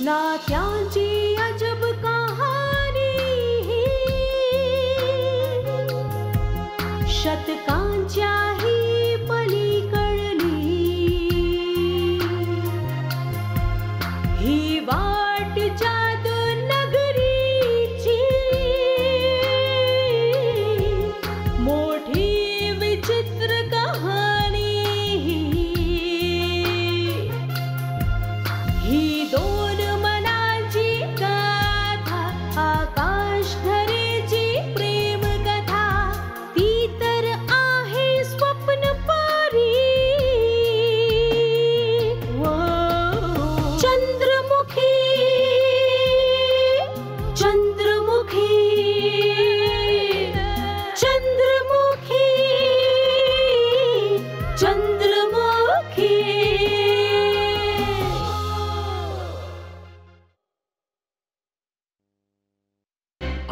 नात्यांची अजब कहाणी ही शतकांच्याही पलीकडली ही वाट जादू नगरीची मोठी विचित्र कहाणी ही दोन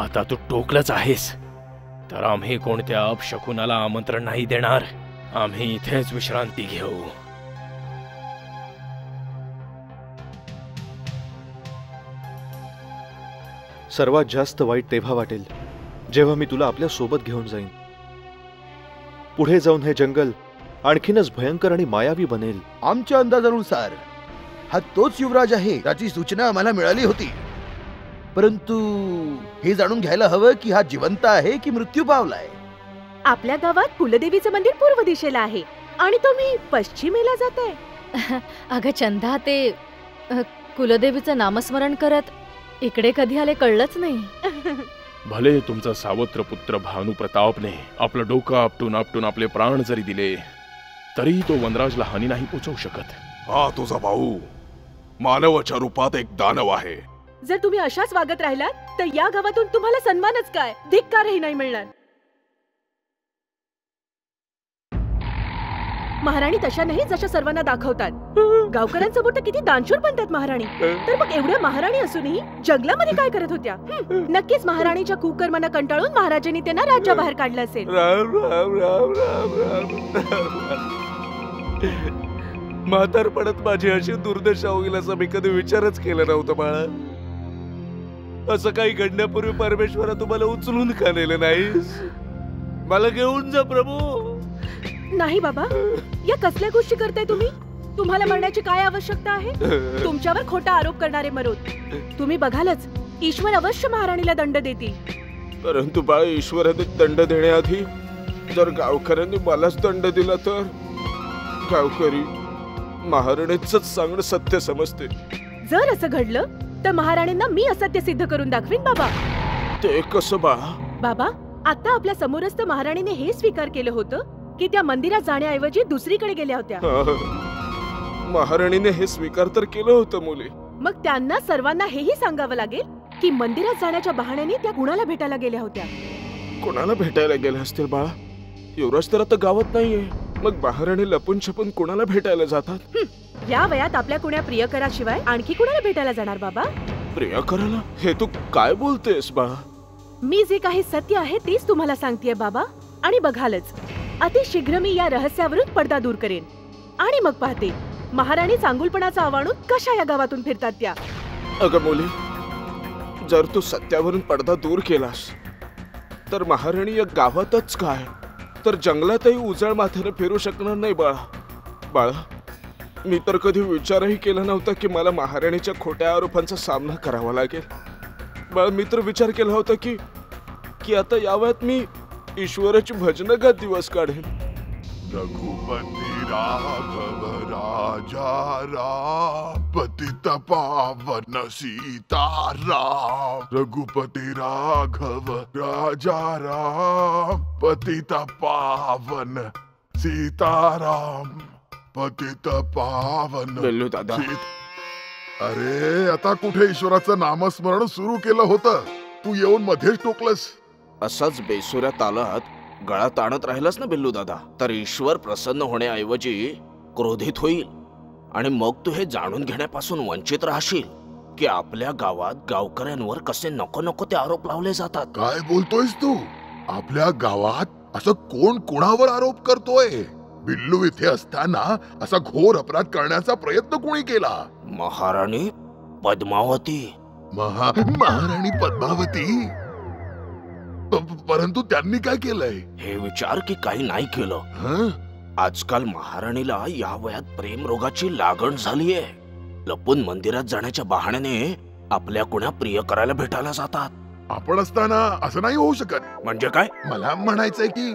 आता तू टोकलंच आहेस तर आम्ही कोणत्या अपशकुनाला आमंत्रण नाही देणार. आम्ही इथेच विश्रांती घेऊ. सर्वात जास्त वाईट तेव्हा वाटेल जेव्हा मी तुला आपल्या सोबत घेऊन जाईन. पुढे जाऊन हे जंगल आणखीनच भयंकर आणि मायावी बनेल. आमच्या अंदाजानुसार हा तोच युवराज आहे त्याची सूचना आम्हाला मिळाली होती. परंतु हे जाणून घ्यायला हवं की हा जिवंत आहे की मृत्यू पावलाय. आपल्या गावात कुलदेवीचं मंदिर पूर्व दिशेला आहे आणि तुम्ही पश्चिमेला जाताय. अगं चंदा, ते कुलदेवीचं नामस्मरण करत इकडे कधी आले कळलंच नाही. भले तुमचा सावत्र पुत्र भानु प्रतापने आपलं डोकं आपटून आपटून आपले प्राण जरी दिले तरी तो वनराजला हानी नाही पोचवू शकत. हा तुझा भाऊ मानवाच्या रूपात एक दानव आहे. जर तुम्ही अशाच वागत राहिलात तर या गावातून तुम्हाला सन्मानच काय, धिक्कारही नाही मिळणार. महाराणी तशा नाही जशा सर्वांना दाखवतात. गावकऱ्यांसमोर तर किती दानशूर बनतात महाराणी. तर मग एवढ्या महाराणी असूनही जंगलामध्ये काय करत होत्या? नक्कीच महाराणीच्या कुकर्मांना कंटाळून महाराजांनी त्यांना राज्याबाहेर काढलं असेल. म्हातारपणात माझी अशी दुर्दशा होईल असं मी कधी विचारच केला नव्हता बाळा. असं काही घडण्यापूर्वी परमेश्वरा तुम्हाला उचलून का नेलं नाहीस? मला घेऊन जा प्रभू. नाही बाबा, या कसल्या गोष्टी करताय तुम्ही? तुम्हाला मरण्याची काय आवश्यकता आहे? तुमच्यावर खोटा आरोप करणारे मरोत. तुम्ही बघालच ईश्वर अवश्य महाराणीला दंड देतील. परंतु बाळ, ईश्वराने दंड देण्याआधी जर गावकऱ्यांनी मलाच दंड दिला तर? गावकरी महाराणीच सांगणं सत्य समजते. जर असं घडलं तर महाराणींना मी असत्य सिद्ध करून दाखवीन बाबा. ते कसं बाबा? आता आपल्या समोरच तर महाराणीने हे स्वीकार केलं होतं की त्या मंदिरात जाण्याऐवजी दुसरीकडे गेल्या होत्या. महाराणीने हे स्वीकार तर केलं होतं मुली. मग त्यांना सर्वांना हेही सांगावं लागेल की मंदिरात जाण्याच्या बहाण्याने त्या कुणाला भेटायला गेल्या होत्या. कुणाला भेटायला गेल्या असतील बाळा? युवराज तर आता गावात नाहीये. मग महाराणी लपून छपून कुणाला भेटायला जातात? या वयात आपल्या कुण्या प्रियकराशिवाय आणखी कुणाला भेटायला जाणार बाबा? प्रियकराला? हे तू काय बोलतेस बाळा? मी जे काही सत्य आहे तेच तुम्हाला सांगतेय बाबा. आणि बघालच अतिशीघ्र मी या रहस्यावरून पडदा दूर करेन. आणि मग पाहते महाराणी चांगुलपणाचा आवाणून कशा या गावातून फिरतात त्या. अगं मुली, जर तू सत्यावरून पडदा दूर केलास तर महाराणी या गावातच काय तर जंगलातही उजळ माथ्याने फिरू शकणार नाही बाळा. मी तर कधी विचारही केला नव्हता की मला महाराणीच्या खोट्या आरोपांचा सामना करावा लागेल. बाळा, मी तर विचार केला होता की आता या वयात मी ईश्वराची भजन गात दिवस काढेन. रघुपति राघव राजा राम पतित पावन सीताराम. रघुपति राघव राजा राम पतित पावन सीताराम. पतित पावन. बेल्लू दादा, अरे आता कुठे ईश्वराचं नामस्मरण सुरू केलं होतं तू येऊन मध्येच टोकलस. असंच बेसुऱ्या तालात गळा ताणत राहिलास ना बिल्लू दादा, तर ईश्वर प्रसन्न होण्याऐवजी क्रोधित होईल आणि मग तू हे जाणून घेण्यापासून वंचित राहशील की आपल्या गावात गावकऱ्यांवर कसे नको नको ते आरोप लावले जातात. काय बोलतोयस तू? आपल्या गावात असं कोण कोणावर आरोप करतोय? बिल्लू इथे असताना असा घोर अपराध करण्याचा प्रयत्न कोणी केला? महाराणी पद्मावती. महाराणी पद्मावती? परंतु त्यांनी काय केलंय? हे विचार की काही नाही केलं. हं? आजकाल महाराणीला या वयात प्रेम रोगाची लागण झालीये. लपून मंदिरात जाण्याच्या बहाण्याने आपल्या कुण्या प्रिय करायला भेटायला जातात. आपण असताना असं नाही होऊ शकत. म्हणजे काय? मला म्हणायचंय की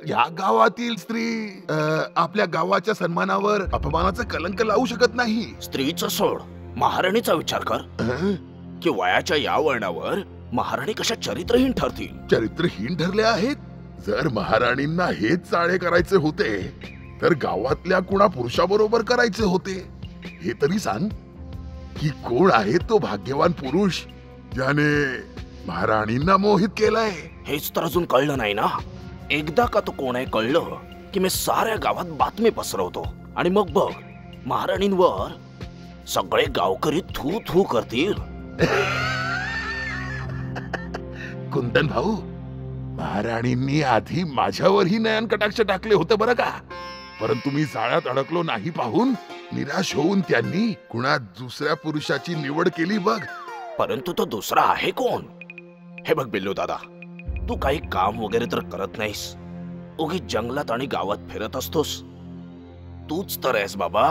या गावातील स्त्री आपल्या गावाच्या सन्मानावर अपमानाचं कलंक लावू शकत नाही. स्त्रीचं सोड, महाराणीचा विचार कर हं? की वयाच्या या वळणावर महाराणी कशा चरित्रहीन ठरतील. चरित्रहीन ठरले आहेत. जर महाराणींना हेच चाळे करायचे होते तर गावातल्या कुणा पुरुषाबरोबर करायचे होते. हे तरी सांग की कोण आहे तो भाग्यवान पुरुष ज्याने महाराणींना मोहित केलाय? हेच तर अजून कळलं नाही ना. एकदा का तो कोण आहे कळलं की मी साऱ्या गावात बातमी पसरवतो आणि मग बघ महाराणींवर सगळे गावकरी थू थू करतील. कुंदन भाऊ, महाराणींनी आधी माझ्यावरही नयन कटाक्ष टाकले होते बरं का, परंतु मी जाळ्यात अडकलो नाही पाहून निराश होऊन त्यांनी कुणा दुसऱ्या पुरुषाची निवड केली बघ. परंतु तो दुसरा आहे कोण? हे बघ बिल्लू दादा, तू काही काम वगैरे तर करत नाहीस, उगीच जंगलात आणि गावात फिरत असतोस. तूच तर आहेस बाबा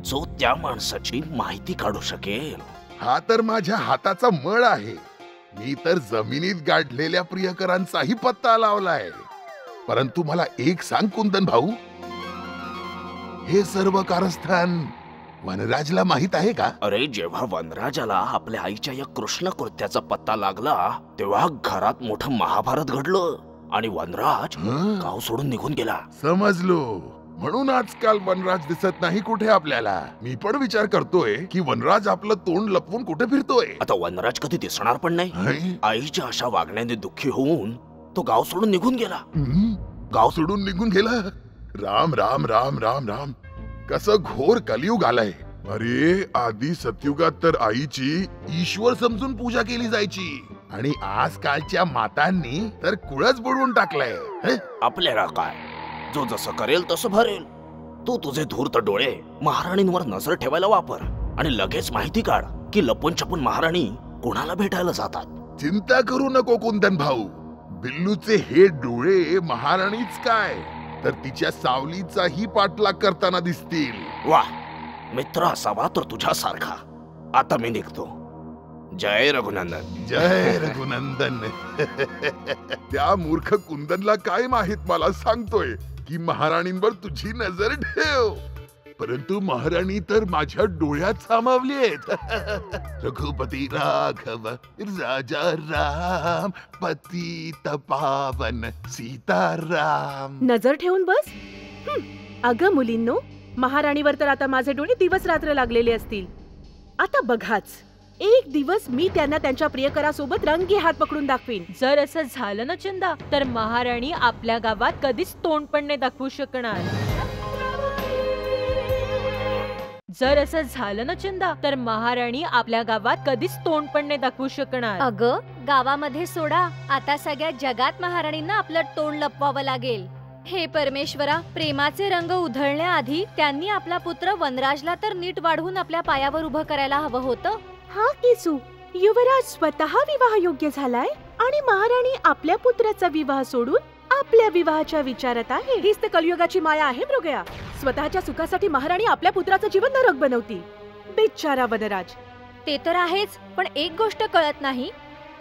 जो त्या माणसाची माहिती काढू शकेल. हा तर माझ्या हाताचा मळ आहे. मी तर जमिनीत गाडलेल्या प्रियकरांचाही पत्ता लावलाय. परंतु मला एक सांग कुंदन भाऊ, हे सर्व कारस्थान वनराजला माहित आहे का? अरे जेव्हा वनराजाला आपल्या आईच्या या कृष्ण कृत्याचा पत्ता लागला तेव्हा घरात मोठं महाभारत घडलं आणि वनराज हं? गाव सोडून निघून गेला. समजलो. म्हणून आजकाल वनराज दिसत नाही कुठे आपल्याला. मी पण विचार करतोय की वनराज आपलं तोंड लपवून कुठे फिरतोय. आता वनराज कधी दिसणार पण नाही. हं? आईच्या अशा वागण्याने दुःखी होऊन तो गाव सोडून निघून गेला. गाव सोडून निघून गेला? राम राम राम राम राम, कसं घोर कलियुग आलंय. अरे आधी सतयुगात तर आईची ईश्वर समजून पूजा केली जायची आणि आजकालच्या मातांनी तर कुळच बुडवून टाकलंय. हं? आपल्याला काय, जो जसं करेल तसं भरेल. तू तुझे धूर्त डोळे महाराणींवर नजर ठेवायला वापर आणि लगेच माहिती काढ की लपून छपून महाराणी कोणाला भेटायला जातात. चिंता करू नको कुंदन भाऊ. बिल्लूचे हे डोळे महाराणीच काय तर तिच्या सावलीचाही पाठलाग करताना दिसतील. वा, मित्र असावा तर तुझ्यासारखा. आता मी निघतो. जय रघुनंदन. जय रघुनंदन. त्या मूर्ख कुंदनला काय माहित मला सांगतोय की महाराणींवर तुझी नजर ठेव, परंतु महाराणी तर माझ्या डोळ्यात सामावलीत. रघुपती राघव राजा राम पतित पावन सीताराम. नजर ठेवून बस. अगं मुलींनो, महाराणीवर तर आता माझे डोळे दिवस रात्र लागलेले असतील. आता बघाच, एक दिवस मी त्यांना त्यांच्या प्रियकरासोबत रंगी हात पकडून दाखवीन. जर असं झालं ना चंदा, तर महाराणी आपल्या गावात कधीच तोंड पण नाही दाखवू शकणार. जर असं झालं ना चंदा, तर महाराणी आपल्या गावात कधीच तोंड पण नाही दाखवू शकणार. अगं गावामध्ये सोडा, आता सगळ्या जगात महाराणींना आपलं तोंड लपवावं लागेल. हे परमेश्वरा, प्रेमाचे रंग उधळण्याआधी त्यांनी आपला पुत्र वनराजला तर नीट वाढवून आपल्या पायावर उभं करायला हवं होतं. हा केसू, युवराज स्वतः विवाह योग्य झालाय आणि महाराणी आपल्या पुत्राचा विवाह सोडून आपल्या विवाहाच्या विचारात आहे. हीच तर कलियुगाची माया आहे मृगया. स्वतःच्या सुखासाठी महाराणी आपल्या पुत्राचं जीवन नरक बनवती. बिचारा वनराज. ते तर आहेच, पण एक गोष्ट कळत नाही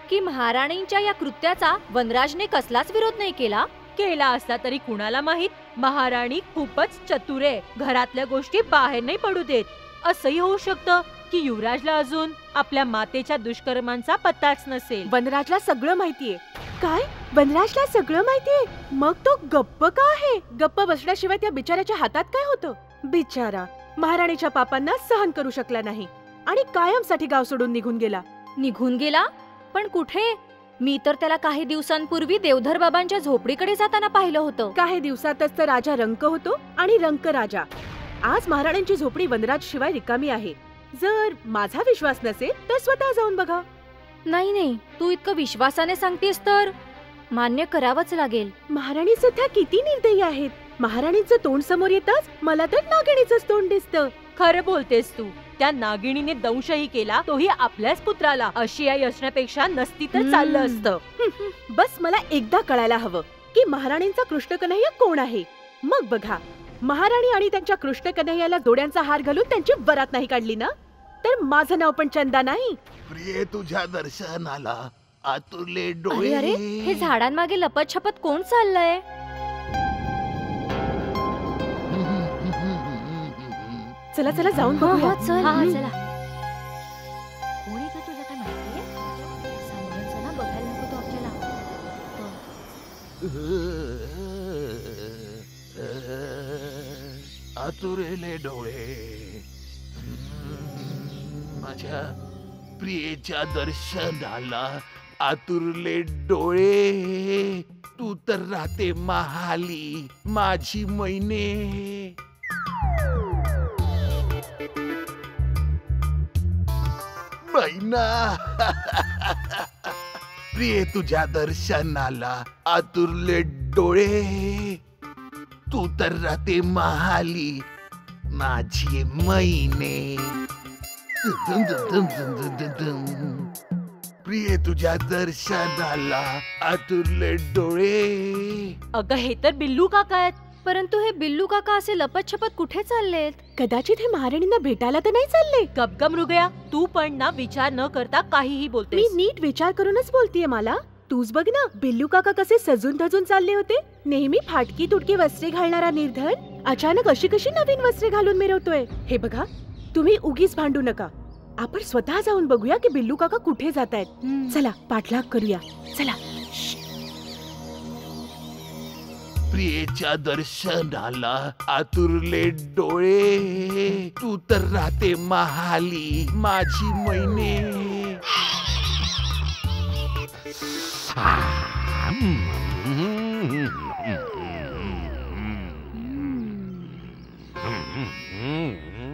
की महाराणींच्या या कृत्याचा वनराजने कसलाच विरोध नाही केला. केला असला तरी कुणाला माहित. महाराणी खूपच चतुर आहे, घरातल्या गोष्टी बाहेर नाही पडू देत. असंही होऊ शकतं की युवराजला अजून आपल्या मातेच्या दुष्कर्मांचा पत्ताच नसेल. वनराजला सगळं माहितीये. काय? वनराजला सगळं माहितीये? मग तो गप्प का आहे? गप्प बसण्याशिवाय त्या बिचाऱ्याच्या हातात काय होतं? बिचारा महाराणीच्या पापांना सहन करू शकला नाही आणि कायमसाठी गाव सोडून निघून गेला. निघून गेला? पण कुठे? मी तर त्याला काही दिवसांपूर्वी देवधर बाबांच्या झोपडीकडे जाताना पाहिलं होतं. काही दिवसातच तर राजा रंक होतो आणि रंक राजा. आज महाराणांची झोपडी वनराज शिवाय रिकामी आहे. जर माझा विश्वास नसेल तर स्वतः जाऊन बघा. नाही नाही, तू इतकं विश्वासाने सांगतेस तर मान्य करावंच लागेल. महाराणी सुद्धा किती निर्दयी आहेत. महाराणींचं तोंड समोर येतच मला तर नागिणीचंच तोंड दिसतं. खरं बोलतेस तू. त्या नागिणीने दंशही केला, तोही आपल्याच पुत्राला. अशी आई असण्यापेक्षा नसती तर चाललं असतं. बस मला एकदा कळायला हवं की महाराणींचा कृष्ण कन्हैया कोण आहे. मग बघा, महाराणी आणि त्यांच्या कृष्ण कन्हैयाला जोड्यांचा हार घालून त्यांची वरात नाही काढली ना, तर माझं नाव पण चंदा नाही. प्रिय तुझ्या दर्शनाला आतुरले अरे डोळे. अरे, हे झाडांमागे लपत छपत कोण चाललंय? चला चला जाऊन बघूया. चल चला. कोण आहे तुला काय माहितीये? सांभाळून चला, बघायला नको तो आपल्याला. आतुरले डोळे माझ्या प्रियेच्या दर्शनाला आतुरले डोळे. तू तर राहते महाली माझी मैने. मैना प्रिय तुझ्या दर्शनाला आतुरले डोळे. तू तर राहते महाली माझी मैने. प्रिय तुझ्या दर्शनाला आतुरले डोळे. अगं हे तर बिल्लू काका आहेत. परंतु हे बिल्लू काका असे लपत छपत कुठे चाललेत? कदाचित हे महाराणींना भेटायला तर नाही चालले. गपगम मृगया, तू पण ना विचार न करता काहीही मी बोलतेस. नीट विचार करूनच बोलतीये. मला तूच बघ ना, बिल्लू काका कसे सजून धजून चालले होते. नेहमी फाटकी तुटकी वस्त्रे घालणारा निर्धन अचानक अशी कशी नवीन वस्त्रे घालून मिरवतोय. हे बघा, तुम्ही उगीच भांडू नका. आपण स्वतः जाऊन बघूया की बिल्लू काका कुठे जातायत. चला पाठलाग करूया. चला. प्रियेच्या दर्शनाला आतुरले डोळे. तू तर राहते महाली माझी मैने.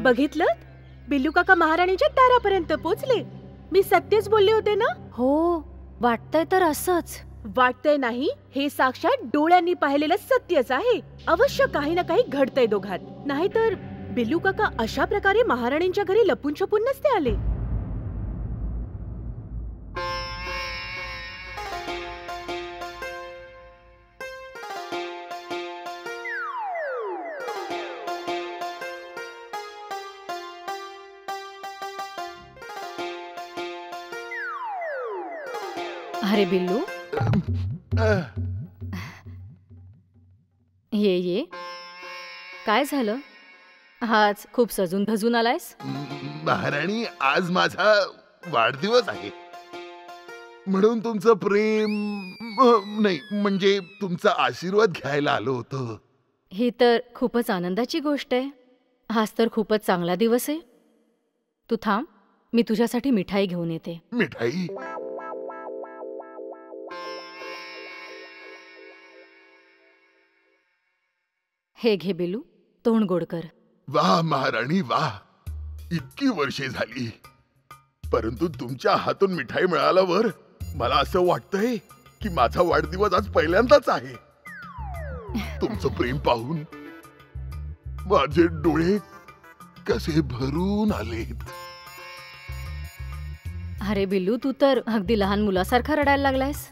बघितलं, बिल्लू काका महाराणीच्या दारापर्यंत पोचले. मी सत्यच बोलले होते ना. हो, वाटतंय तर असंच. वाटतंय नाही, हे साक्षात डोळ्यांनी पाहिलेलं सत्यच आहे. अवश्य काही ना काही घडतंय दोघात. नाहीतर बिल्लू काका अशा प्रकारे महाराणींच्या घरी लपून छपून नसते आले. अरे बिल्लू, ये ये. काय झालं? आज खूप सजून धजून आलायस? महाराणी, आज माझा वाढदिवस आहे म्हणून तुमचं प्रेम नाही म्हणजे तुमचा आशीर्वाद घ्यायला आलो होतो. ही तर खूपच आनंदाची गोष्ट आहे. आज तर खूपच चांगला दिवस आहे. तू थांब, मी तुझ्यासाठी मिठाई घेऊन येते. मिठाई? हे घे बिल्लू, तोंड गोड कर. वाह महाराणी वाह, इतकी वर्षे झाली परंतु तुमच्या हातून मिठाई मिळाल्यावर मला असं वाटतंय की माझा वाढदिवस आज पहिल्यांदाच आहे. तुमचं प्रेम पाहून माझे डोळे कसे भरून आलेत. अरे बिल्लू, तू तर अगदी लहान मुलासारखा रडायला लागलायस.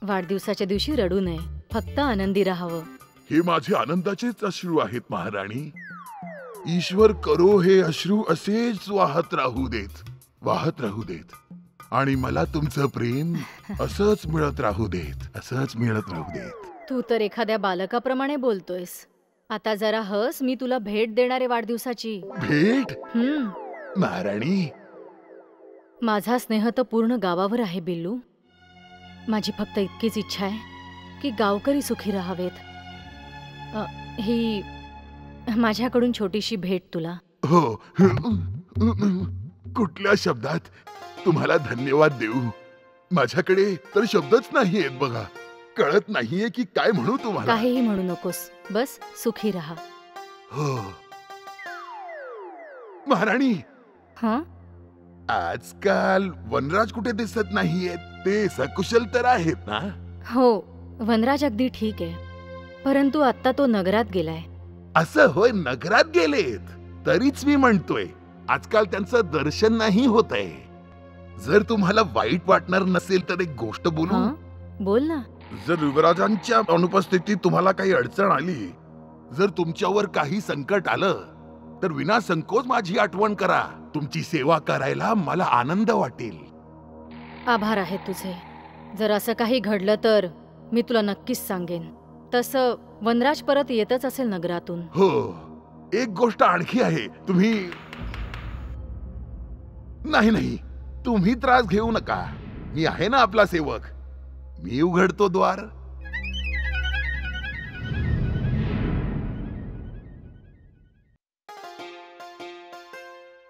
वाढदिवसाच्या दिवशी रडू नये, फक्त आनंदी राहावं. हे माझे आनंदाचेच अश्रू आहेत महाराणी. ईश्वर करो हे अश्रू असेच वाहत राहू देत आणि मला तुमचं प्रेम असंच मिळत राहू देत. तू तर एखाद्या बालकाप्रमाणे बोलतोयस. आता जरा हस, मी तुला भेट देणार आहे वाढदिवसाची. भेट? महाराणी, माझा स्नेह तर पूर्ण गावावर आहे बिल्लू. माझी फक्त इतकीच इच्छा आहे की गावकरी सुखी राहावेत. ही माझ्याकडून छोटीशी भेट तुला. हो कुठल्या शब्दात तुम्हाला धन्यवाद देऊ? माझ्याकडे तर शब्दच नाही आहेत बघा. कळत नाहीये की काय म्हणू तुम्हाला. काहीही म्हणू नकोस, बस सुखी राहा. हो महाराणी, हा, आजकाल वनराज कुठे दिसत नाहीयेत. ते सकुशल तर आहेत ना? हो, वनराज अगदी ठीक आहे, परंतु आता तो नगरात गेलाय. असं होय, नगरात गेलेत. तरीच मी म्हणतोय आजकाल त्यांचं दर्शन नाही होत आहे. जर तुम्हाला वाईट वाटणार नसेल तर एक गोष्ट बोलू? हा, बोल ना. जर युवराजांच्या अनुपस्थितीत तुम्हाला काही अडचण आली, जर तुमच्यावर काही संकट आलं, तर विना संकोच माझी आठवण करा. तुमची सेवा करायला मला आनंद वाटेल. आभार आहे तुझे. जर असं काही घडलं तर मी तुला नक्कीच सांगेन. तसं वनराज परत येतच असेल नगरातून. हो, एक गोष्ट आणखी आहे. तुम्ही नाही, तुम्ही त्रास घेऊ नका. मी आहे ना आपला सेवक. मी उघडतो द्वार.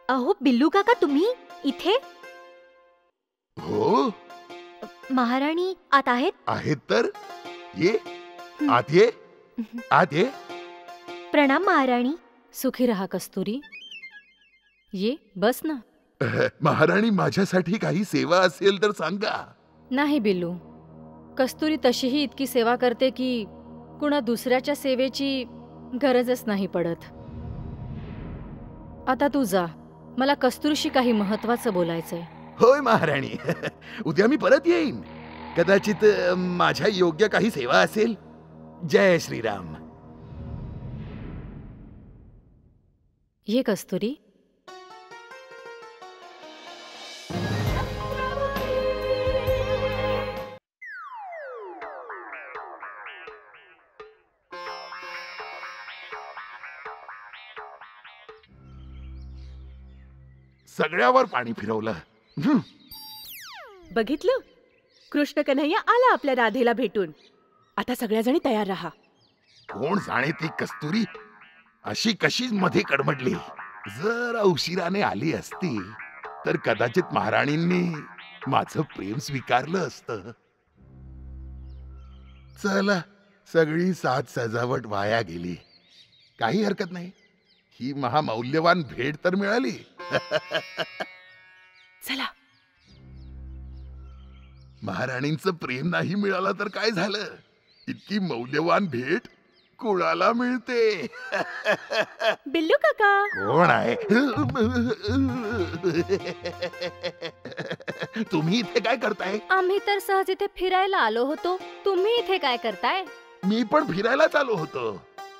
अहो बिल्लू काका, तुम्ही इथे? हो, महाराणी आत आहेत? आहेत तर. ये आत ये, आत ये. प्रणाम महाराणी. सुखी रहा कस्तुरी. ये बस ना. महाराणी, माझ्यासाठी काही सेवा असेल तर सांगा. नाही बिल्लू, कस्तुरी तशीही इतकी सेवा करते की कुणा दुसऱ्याच्या सेवेची गरजच नाही पडत. आता तू जा, मला कस्तुरीशी काही महत्वाचं बोलायचंय. होय महाराणी. उद्या मी परत येईन. कदाचित माझ्या योग्य काही सेवा असेल. जय श्रीराम. ये कस्तुरी. सगळ्यावर पाणी फिरवलं. बघितलं, कृष्ण कन्हैया आला आपल्या राधेला भेटून. आता सगळ्याजणी तयार राहा. कोण जाणे ती कस्तुरी अशी कशी मध्ये कडमडली. जर उशिराने आली असती तर कदाचित महाराणींनी माझं प्रेम स्वीकारलं असतं. चला, सगळी साज सजावट वाया गेली. काही हरकत नाही. ही महामौल्यवान भेट तर मिळाली. चला. महाराणींचं प्रेम नाही मिळालं तर काय झालं? इतकी मौल्यवान भेट कुणाला मिळते? बिल्लू काका. कोण आहे? तुम्ही इथे काय करताय? आम्ही तर सहज इथे फिरायला आलो होतो. तुम्ही इथे काय करताय? मी पण फिरायलाच आलो होतो.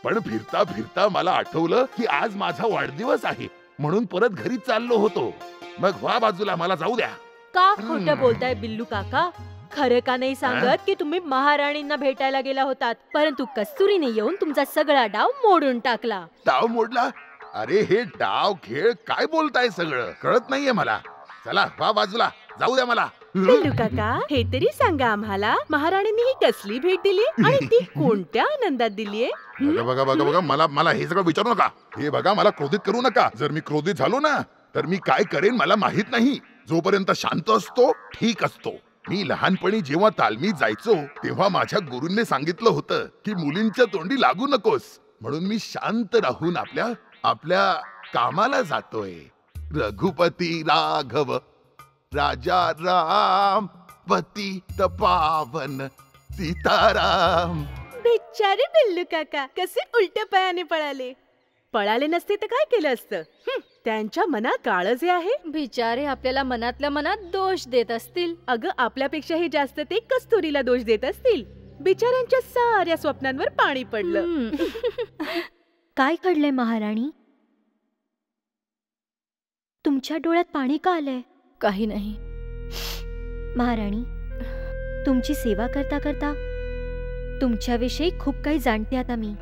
पण फिरता फिरता मला आठवलं की आज माझा वाढदिवस आहे, म्हणून परत घरी चाललो होतो. मग व्हा बाजूला, मला जाऊ द्या. का खोटं बोलताय बिल्लू काका? खरं का नाही सांगत की तुम्ही महाराणींना भेटायला गेला होतात, परंतु कस्तुरीने येऊन तुमचा सगळा डाव मोडून टाकला? डाव मोडला? अरे हे डाव खेळ काय बोलताय? सगळं कळत नाहीये मला. चला व्हा बाजूला, जाऊ द्या मला. बिल्लू काका, हे तरी सांगा आम्हाला, महाराणींनी ही कसली भेट दिली आणि ती कोणत्या आनंदात दिलीये? बघा बघा बघा, मला हे सगळं विचारू नका. हे बघा, मला क्रोधित करू नका. जर मी क्रोधित झालो ना तर मी काय करेन मला माहित नाही. जोपर्यंत शांत असतो ठीक असतो. मी लहानपणी जेव्हा तालमीत जायचो तेव्हा माझ्या गुरूंनी सांगितलं होतं की मुलींच्या तोंडी लागू नकोस. म्हणून मी शांत राहून आपल्या कामाला जातोय. रघुपती राघव राजा राम पतित पावन सीताराम. बिचारे बिल्लू काका कसे उलट्या पायाने पळाले. पळाले नसते तर काय केलं असतं? त्यांच्या मनात काळजे आहे. बिचारे आपल्याला मनातल्या मनात दोष देत असतील. अगं, आपल्यापेक्षाही जास्त ते कस्तुरीला दोष देत असतील. बिचाऱ्यांच्या साऱ्या स्वप्नांवर पाणी पडलं. काय घडलंय महाराणी? तुमच्या डोळ्यात पाणी का आलंय? काही नाही महाराणी, तुमची सेवा करता करता तुमच्याविषयी खूप काही जाणते आता मी.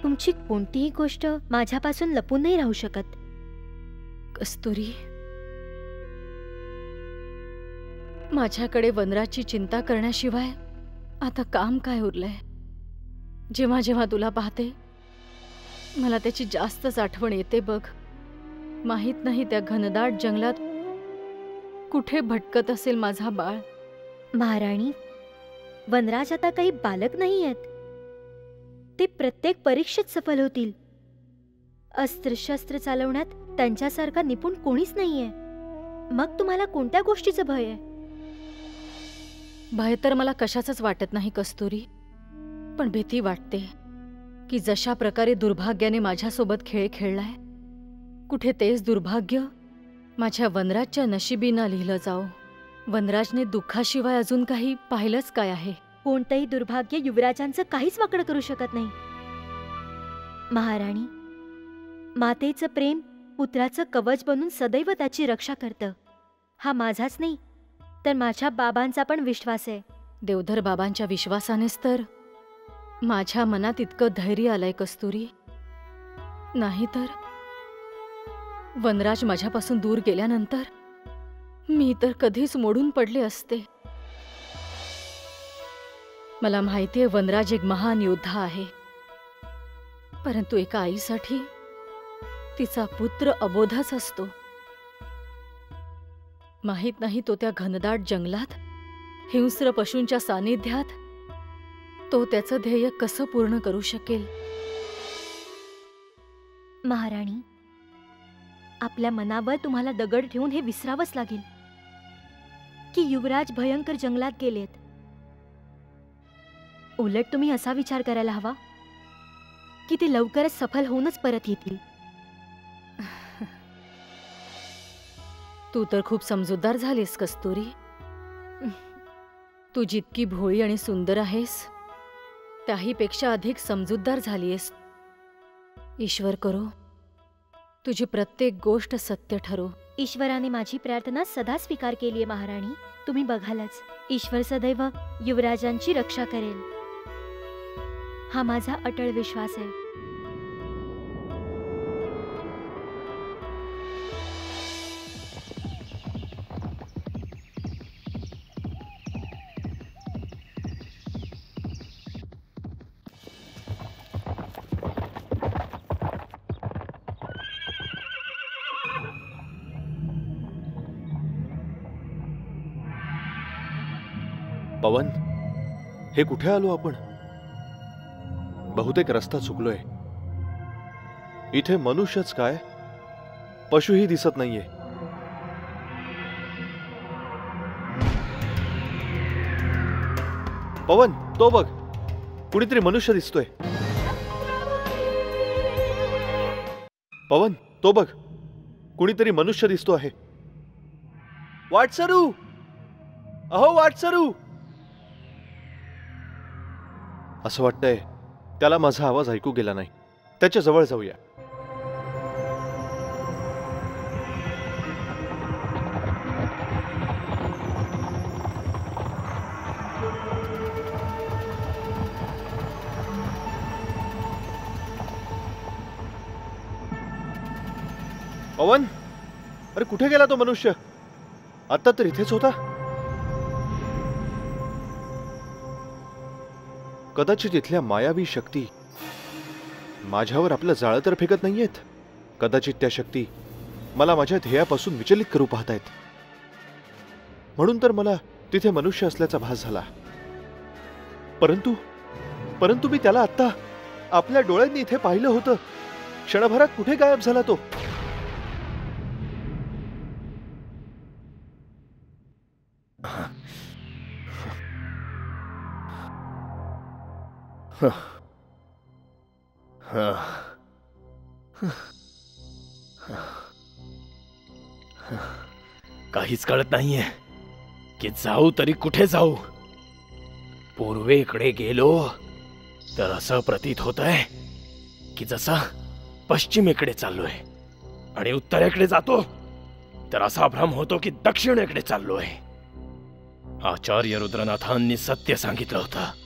तुमची कोणतीही गोष्ट माझ्यापासून लपून नाही राहू शकत. कस्तुरी, माझ्याकडे वनराची चिंता करण्याशिवाय आता काम काय उरलंय? जेव्हा जेव्हा तुला पाहते मला त्याची जास्तच आठवण येते बघ. माहित नाही त्या घनदाट जंगलात कुठे भटकत असेल माझा बाळ. महाराणी, वनराज आता काही बालक नाही आहेत. ते प्रत्येक परीक्षेत सफल होतील. अस्त्र-शस्त्र चालवण्यात त्यांच्यासारखा निपुण कोणीच नाहीये. मग तुम्हाला कोणत्या गोष्टीचं भय आहे? भय तर मला कशाचंच वाटत नाही कस्तुरी, पण भीती वाटते की जशा प्रकारे दुर्भाग्याने माझ्यासोबत खेळ खेळलाय, कुठे तेच दुर्भाग्य माझ्या वनराजच्या नशिबी न लिहिलं जाओ. वनराजने दुःखाशिवाय अजून काही पाहिलंच काय आहे? कोणतंही दुर्भाग्य युवराजांचं काहीच वाकडं करू शकत नाही. महाराणी, मातेचं प्रेम पुत्राचं कवच बनून सदैव त्याची रक्षा करतं. हा माझाच नाही तर माझ्या बाबांचा पण विश्वास आहे. देवधर बाबांच्या विश्वासानेच तर माझ्या मनात इतकं धैर्य आलंय कस्तुरी. नाहीतर वनराज माझ्यापासून दूर गेल्यानंतर मी तर कधीच मोडून पडले असते. मला माहितीये वनराज एक महान योद्धा आहे, परंतु एका आईसाठी तिचा पुत्र अबोधच असतो. माहित नाही तो त्या घनदाट जंगलात हिंस्र पशूंच्या सानिध्यात तो त्याचं ध्येय कसं पूर्ण करू शकेल. महाराणी, आपल्या मनावर तुम्हाला दगड ठेवून हे विसरावंच लागेल की युवराज भयंकर जंगलात गेलेत. उलट तुम्ही असा विचार करायला हवा की ते लवकरच सफल होऊनच परत येतील. तू तर खूप समजूतदार झालीस कस्तुरी. तू जितकी भोळी आणि सुंदर आहेस त्याहीपेक्षा अधिक समजूतदार झालीयस. ईश्वर करो तुझी प्रत्येक गोष्ट सत्य ठरो. ईश्वराने माझी प्रार्थना सदा स्वीकार केली आहे महाराणी. तुम्ही बघालच, ईश्वर सदैव युवराजांची रक्षा करेल. हा माझा अटळ विश्वास आहे. पवन, हे कुठे आलो आपण? बहुतेक रस्ता चुकलोय. इथे मनुष्यच काय, पशुही दिसत नाहीये. पवन, तो बघ, कुणीतरी मनुष्य दिसतोय. पवन, तो बघ, कुणीतरी मनुष्य दिसतो आहे. वाटसरू, अहो वाटसरू. असं वाटतंय त्याला माझा आवाज ऐकू गेला नाही. त्याच्या जवळ जाऊया. पवन, अरे कुठे गेला तो मनुष्य? आता तर इथेच होता. कदाचित इथल्या मायावी शक्ती माझ्यावर आपलं जाळं तर फेकत नाहीयेत. कदाचित त्या शक्ती मला माझ्या ध्येयापासून विचलित करू पाहतायत. म्हणून तर मला तिथे मनुष्य असल्याचा भास झाला. परंतु मी त्याला आत्ता आपल्या डोळ्यांनी इथे पाहिलं होतं. क्षणभरात कुठे गायब झाला तो? काहीच कळत नाहीये की जाऊ तरी कुठे जाऊ. पूर्वेकडे गेलो तर असं प्रतीत होतंय की जसा पश्चिमेकडे चाललोय, आणि उत्तरेकडे जातो तर असा भ्रम होतो की दक्षिणेकडे चाललोय. आचार्य रुद्रनाथांनी सत्य सांगितलं होतं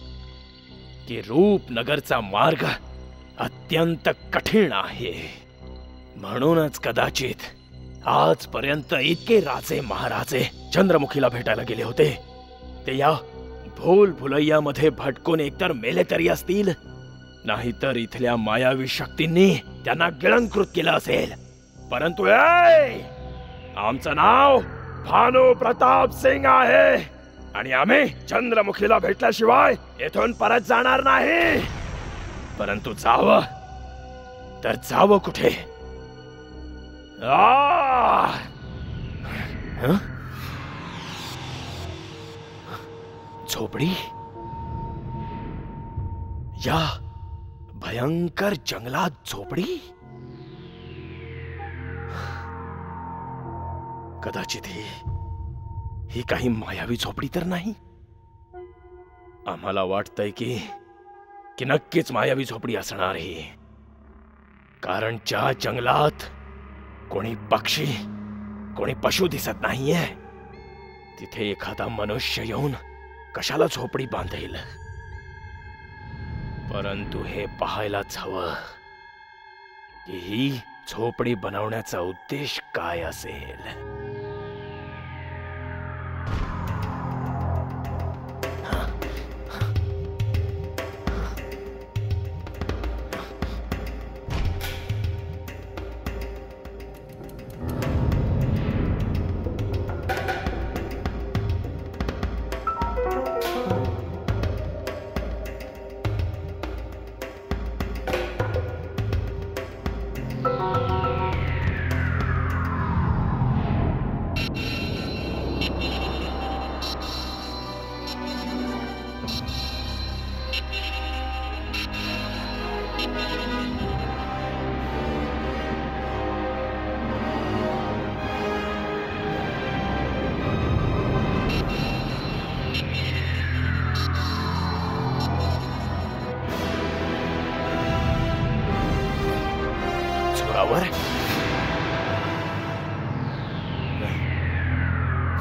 की रूपनगरचा मार्ग अत्यंत कठीण आहे. म्हणूनच कदाचित आजपर्यंत इतके राजे महाराजे चंद्रमुखीला भेटायला गेले होते ते या भूल भुलैयामध्ये भटकून एकतर मेले तरी असतील, नाहीतर इथल्या मायावी शक्तींनी त्यांना गिळंकृत केलं असेल. परंतु आमचं नाव भानू प्रताप सिंग आहे आणि आम्ही चंद्रमुखीला भेटल्याशिवाय येथून परत जाणार नाही. परंतु जावं तर जावं कुठे? झोपडी? या भयंकर जंगलात झोपडी? कदाचित ही काही मायावी झोपडी तर नाही. आम्हाला वाटतंय की नक्कीच मायावी झोपडी असणार ही. कारण ज्या जंगलात कोणी पक्षी कोणी पशु दिसत नाहीये तिथे एखादा मनुष्य येऊन कशाला झोपडी बांधेल. परंतु हे पाहायलाच हवं की ही झोपडी बनवण्याचा उद्देश काय असेल.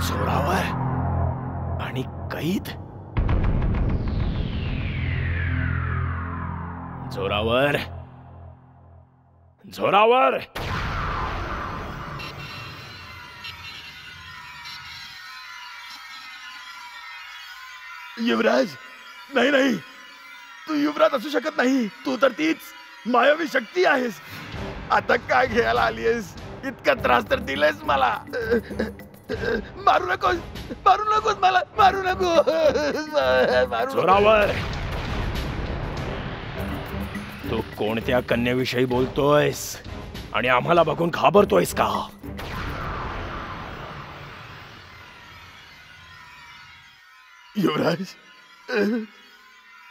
जोरावर आणि कैद. जोरावर जोरावर युवराज, नाही नाही, तू युवराज असू शकत नाही. तू तर तीच मायावी शक्ती आहेस. आता काय घ्यायला आलीयस? इतका त्रास तर दिलायस मला. मारू नकोस, मारू नकोस मला, मारू नको. जोरावर. तू कोणत्या कन्याविषयी बोलतोयस आणि आम्हाला बघून घाबरतोयस का? युवराज,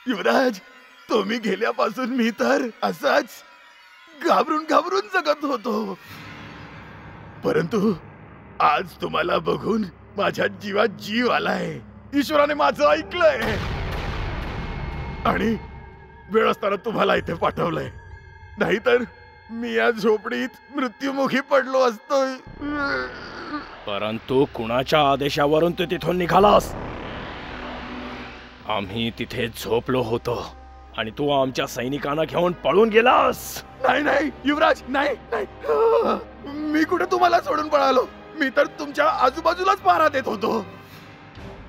युवराज, तुम्ही गेल्यापासून मी तर असाच घाबरून घाबरून जगत होतो. परंतु आज तुम्हाला बघून माझ्या जीवात जीव आलाय. ईश्वराने माझं ऐकलंय आणि वेळ असताना तुम्हाला इथे पाठवलंय. नाहीतर मी या झोपडीत मृत्युमुखी पडलो असतो. परंतु कुणाच्या आदेशावरून तू तिथून निघालास? आम्ही तिथे झोपलो होतो आणि तू आमच्या सैनिकांना घेऊन पळून गेलास. नाही नाही युवराज, नाही नाही, मी कुठे तुम्हाला सोडून पळालो? मी तर तुमच्या आजूबाजूलाच पहारा देत होतो.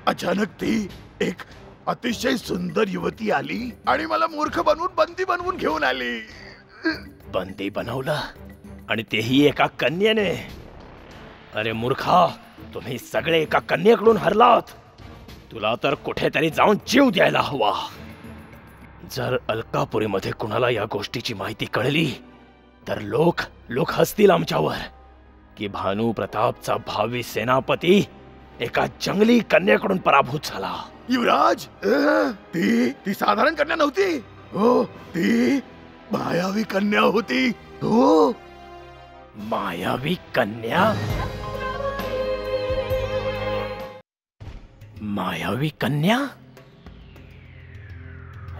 अचानक ती एक अतिशय सुंदर युवती आली आणि मला मूर्ख बनवून बंदी बनवून घेऊन आली. बंदी बनवलं आणि तेही एका कन्येने? अरे मूर्खा, तुम्ही सगळे एका कन्येकडून हरलात. तुला तर कुठेतरी जाऊन जीव द्यायला हवा. जर अलकापुरीमध्ये कुणाला या गोष्टीची माहिती कळली तर लोक हसतील आमच्यावर की भानू प्रतापचा भावी सेनापती एका जंगली कन्याकडून पराभूत झाला. युवराज, ती साधारण कन्या नव्हती. हो, ती मायावी कन्या होती. हो, मायावी कन्या? मायावी कन्या?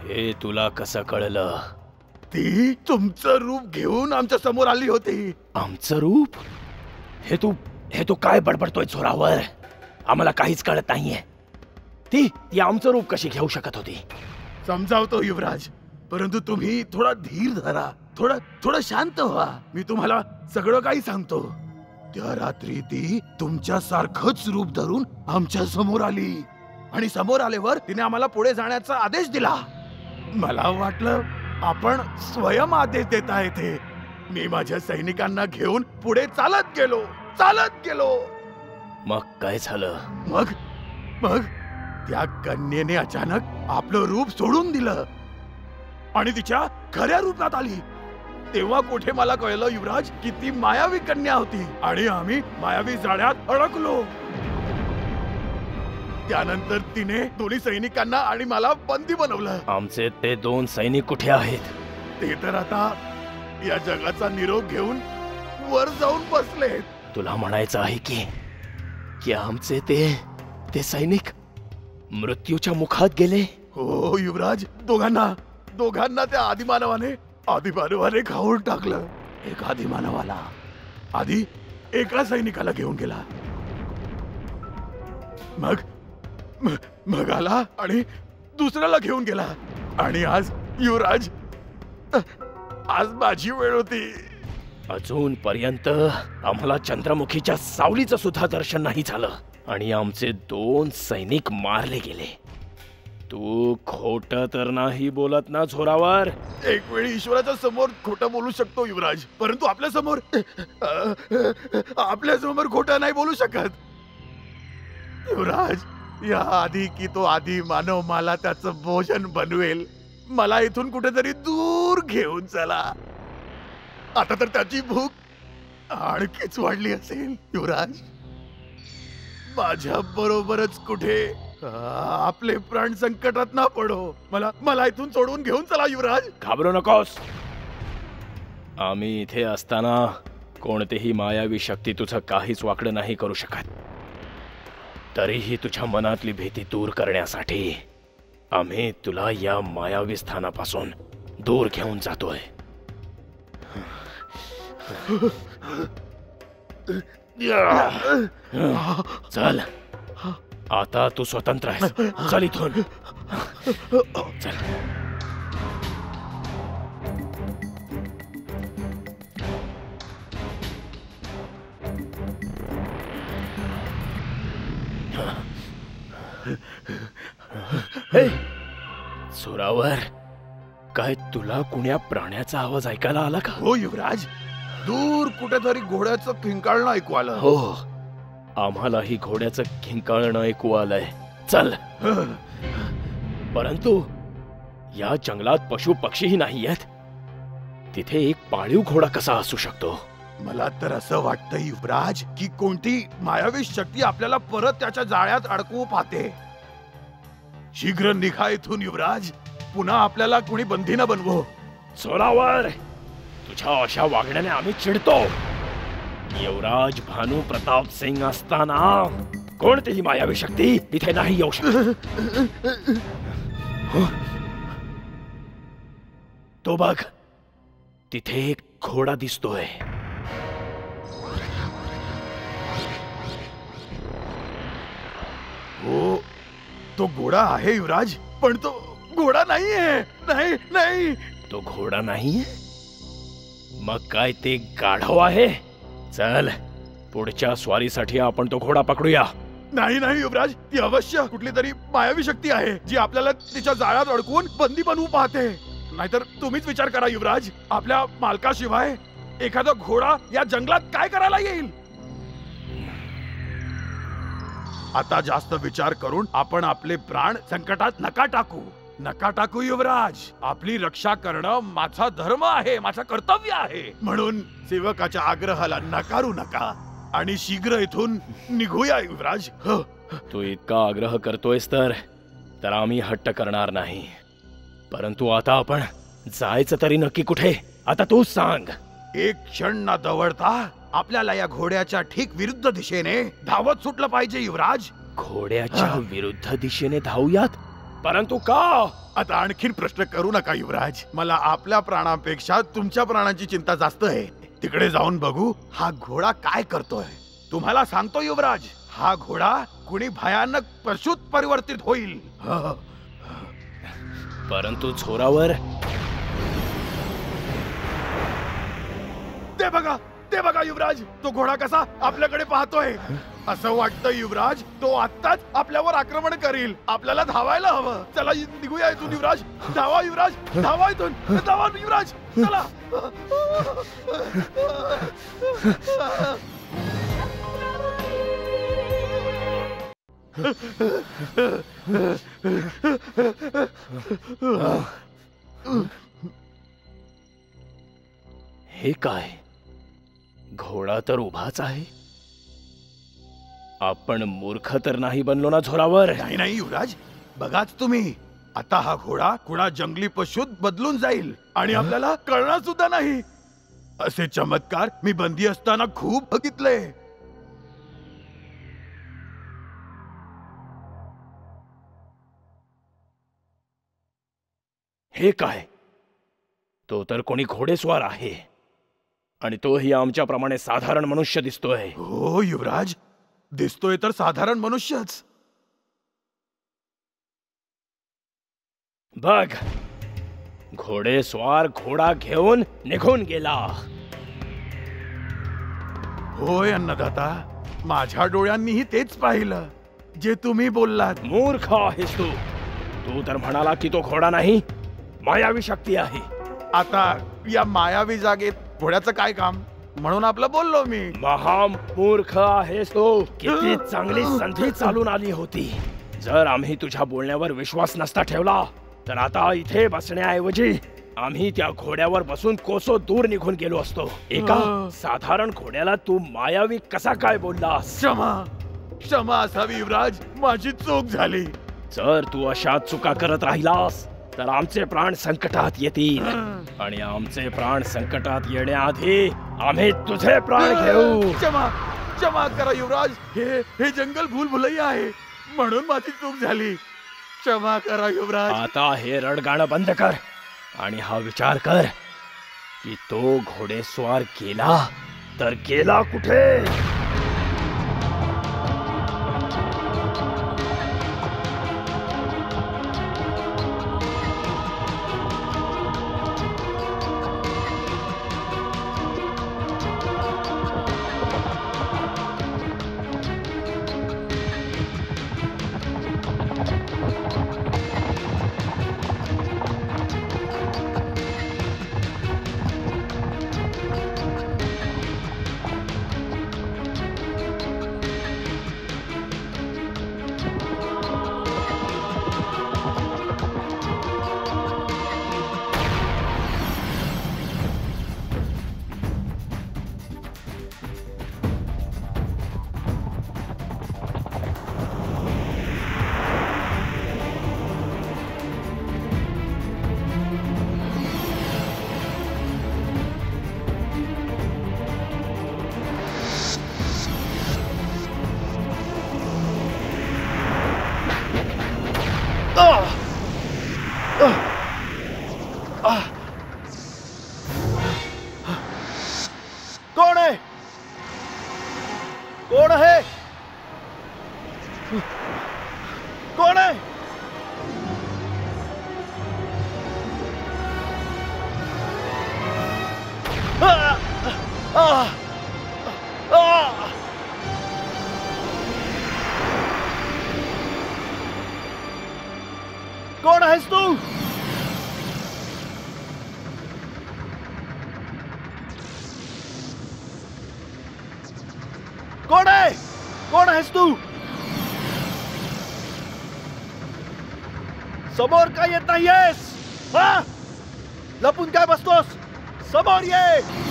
हे तुला कसं कळलं? ती तुमचं रूप घेऊन आमच्या समोर आली होती. आमचं रूप? हे तू काय बडबडतोय जोरावर? आम्हाला काहीच कळत नाहीये. ती आमचं रूप कशी घेऊ शकत होती? समजावतो युवराज, परंतु तुम्ही थोडा धीर धरा, थोडं शांत व्हा. मी तुम्हाला सगळं काही सांगतो. त्या रात्री ती तुमच्या सारखंच रूप धरून आमच्या समोर आली आणि समोर आल्यावर तिने आम्हाला पुढे जाण्याचा आदेश दिला. मला वाटलं आपण स्वयं आदेश देता येते, मी माझ्या सैनिकांना घेऊन पुढे चालत गेलो. मग काय झालं? मग त्या कन्येने अचानक आपलं रूप सोडून दिलं आणि तिच्या खऱ्या रूपात आली. तेव्हा कुठे मला कळलं युवराज की ती मायावी कन्या होती आणि आम्ही मायावी जाळ्यात अडकलो. त्यानंतर तिने दोन्ही सैनिकांना आणि मला बंदी बनवलं. आमचे ते 2 सैनिक कुठे आहेत? ते तर आता या जगाचा निरोप घेऊन वर जाऊन बसले. तुला म्हणायचं आहे की आमचे ते सैनिक मृत्यूच्या मुखात गेले? हो युवराज, दोघांना त्या आदिमानवाने खाऊन टाकलं. एक आदिमानवाला आधी एका सैनिकाला घेऊन गेला, मग आला आणि दुसऱ्याला घेऊन गेला आणि आज युवराज, आज माझी वेळ होती. अजूनपर्यंत आम्हाला चंद्रमुखीच्या सावलीचं सुद्धा दर्शन नाही झालं आणि आमचे 2 सैनिक मारले गेले. तू खोट तर नाही बोलत ना झोरावर? एक वेळी ईश्वराच्या समोर खोटं बोलू शकतो युवराज, परंतु आपल्या समोर खोटं नाही बोलू शकत. युवराज, या आधी की तो आधी मानव मला त्याचं भोजन बनवेल, मला इथून कुठेतरी दूर घेऊन चला. आता तर त्याची भूक आणखीच वाढली असेल. युवराज, माझ्या बरोबरच कुठे आपले प्राण संकटात ना पडो. मला इथून सोडून घेऊन चला युवराज. घाबरू नकोस. आम्ही इथे असताना कोणतीही मायावी शक्ती तुझं काहीच वाकडं नाही करू शकत. तरीही तुझ्या मनातली भीती दूर करण्यासाठी आम्ही तुला या मायावी स्थानापासून दूर घेऊन जातोय. चल, आता तू स्वतंत्र आहेस. चल इथून. चल. हे सुरावर, काय तुला कुण्या प्राण्याचा आवाज ऐकायला आला का? हो युवराज, दूर कुठेतरी घोड्याचं किंकाळणं ऐकू आलं. हो, आम्हालाही घोड्याचं किंकाळणं ऐकू आलंय. चल. परंतु या जंगलात पशु पक्षीही नाहीयेत. तिथे एक पाळीव घोडा कसा असू शकतो? मला तर असं वाटतं युवराज की कोणती मायावी शक्ती आपल्याला परत त्याच्या जाळ्यात अडकवू पाहते. शीघ्र निघा इथून युवराज, पुन्हा आपल्याला कोणी बंदी न बनवो. चोरावर, तुझ्या अशा वागण्याने आम्ही चिडतो. युवराज भानू प्रताप सिंग असताना कोणतीही मायावी शक्ती इथे नाही येऊ शकत. तो बघ, तिथे एक घोडा दिसतोय. हो, तो घोडा आहे युवराज, पण तो घोडा नाहीये. नाही. तो घोडा नाहीये? मग काय ते गाढव आहे? चल, पुढच्या स्वारीसाठी आपण तो घोडा पकडूया. नाही युवराज, ती अवश्य कुठली तरी मायावी शक्ती आहे जी आपल्याला तिच्या जाळ्यात अडकवून बंदी बनवू पाहते. नाहीतर तुम्हीच विचार करा युवराज, आपल्या मालकाशिवाय एखादा घोडा या जंगलात काय करायला येईल? आता जास्त विचार करून आपण आपले प्राण संकटात नका टाकू युवराज. आपली रक्षा करणं माझा धर्म आहे, माझं कर्तव्य आहे. म्हणून सेवकाच्या आग्रहाला नकारू नका आणि शीघ्र इथून निघूया युवराज. तू इतका आग्रह करतोयस तर आम्ही हट्ट करणार नाही. परंतु आता आपण जायचं तरी नक्की कुठे? आता तू सांग. एक क्षण न दवडता आपल्याला या घोड्याच्या ठीक विरुद्ध दिशेने धावत सुटलं पाहिजे युवराज. घोड्याच्या विरुद्ध दिशेने धावूयात? परंतु का? आता आणखीन प्रश्न करू नका युवराज. मला आपल्या प्राणांपेक्षा तुमच्या प्राणांची चिंता जास्त आहे. तिकडे जाऊन बघू हा घोडा काय करतोय. तुम्हाला सांगतो युवराज, हा घोडा कुणी भयानक पशुत परिवर्तित होईल. परंतु छोरावर, ते बघा, ते बघा युवराज, तो घोडा कसा आपल्याकडे पाहतोय. असं वाटतं युवराज, तो आत्ताच आपल्यावर आक्रमण करील. आपल्याला धावायला हवं. चला निघूया इथून युवराज. धावा युवराज, धावा इथून, धावा युवराज, चला. हे काय, घोडा तर उभाच आहे. आपण मूर्ख तर नाही बनलो ना झोरावर? नाही नाही युवराज, बघाच तुम्ही, आता हा घोडा कुणा जंगली पशुत बदलून जाईल आणि आपल्याला कळणार सुद्धा नाही. असे चमत्कार मी बंदी असताना खूप बघितले. हे काय, तो तर कोणी घोडेस्वार आहे आणि तोही आमच्याप्रमाणे साधारण मनुष्य दिसतोय. हो युवराज, दिसतोय तर साधारण मनुष्यच. बघ, घोडेस्वार घोडा घेऊन निघून गेला. होय अन्नदाता, माझ्या डोळ्यांनीही तेच पाहिलं जे तुम्ही बोललात. मूर्ख आहेस तू. तू तर म्हणाला की तो घोडा नाही, मायावी शक्ती आहे. आता या मायावी जागेत घोड्याचं काय काम, म्हणून आपलं बोललो मी. महामूर्ख आहेस तू. किती चांगली संधी चालून आली होती. जर आम्ही तुझ्या बोलण्यावर विश्वास नसता ठेवला तर आता इथे बसण्याऐवजी आम्ही त्या घोड्यावर बसून कोसो दूर निघून गेलो असतो. एका साधारण घोड्याला तू मायावी कसा काय बोललास? क्षमा, क्षमा असावी युवराज, माझी चूक झाली. जर तू अशा चुका करत राहिलास तर आमचे प्राण संकटात येतील आणि आमचे प्राण संकटात येण्याआधी आम्ही तुझे प्राण घेऊ. क्षमा, क्षमा करा युवराज, हे जंगल भूलभुलैया आहे, म्हणून माझी चूक झाली. क्षमा करा युवराज. आता हे रडगाणं बंद कर आणि हा विचार कर की तो घोडेस्वार गेला तर गेला कुठे? कोण आहे? कोण आहे? कोण आहे? कोण आहेस तू? कोण आहे? कोण आहेस तू? समोर काय येत नाहीयेस? हा, लपून काय बसतोस? समोर ये.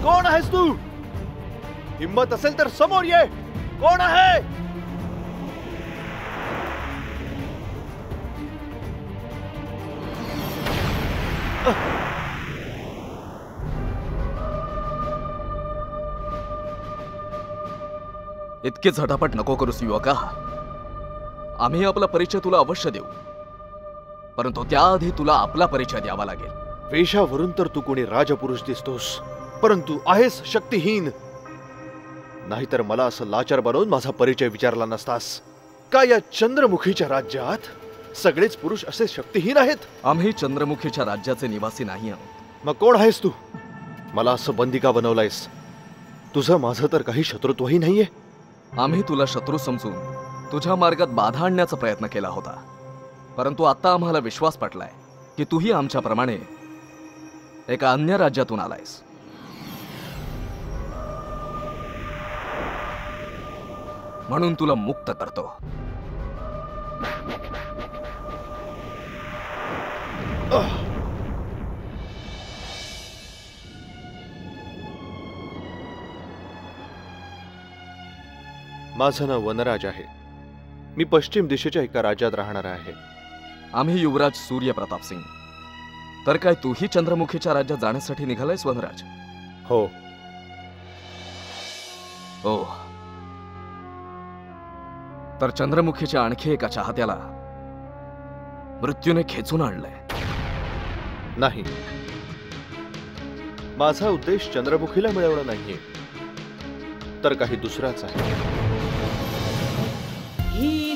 कोण आहेस तू? हिम्मत असेल तर समोर ये. कोण आहे? इतकी झटापट नको करूस युवका. आम्ही आपला परिचय तुला अवश्य देऊ, परंतु त्याआधी तुला आपला परिचय द्यावा लागेल. वेशावरून तर तू कोणी राजपुरुष दिसतोस, परंतु आहेस शक्तिहीन. नाहीतर मला असं लाचार बनवून माझा परिचय विचारला नसतास. का या चंद्रमुखीच्या राज्यात सगळेच पुरुष असे शक्तिहीन आहेत? आम्ही चंद्रमुखीच्या राज्याचे निवासी नाही आहोत. मग कोण आहेस तू? मला असं बंदी का बनवलायस? तुझं माझं तर काही शत्रुत्वही नाहीये. आम्ही तुला शत्रू समजून तुझ्या मार्गात बाधा आणण्याचा प्रयत्न केला होता, परंतु आता आम्हाला विश्वास पटलाय की तूही आमच्याप्रमाणे एका अन्य राज्यातून आलायस. म्हणून तुला मुक्त करतो. माझं नाव वनराज आहे. मी पश्चिम दिशेच्या एका राज्यात राहणार आहे. आम्ही युवराज सूर्यप्रताप सिंग. तर काय तूही चंद्रमुखीच्या राज्यात जाण्यासाठी निघालायस वनराज? हो. ओ, तर चंद्रमुखीच्या आणखी एका चाहत्याला मृत्यूने खेचून आणलंय. नाही, माझा उद्देश चंद्रमुखीला मिळवणं नाहीये, तर काही दुसराच आहे. ही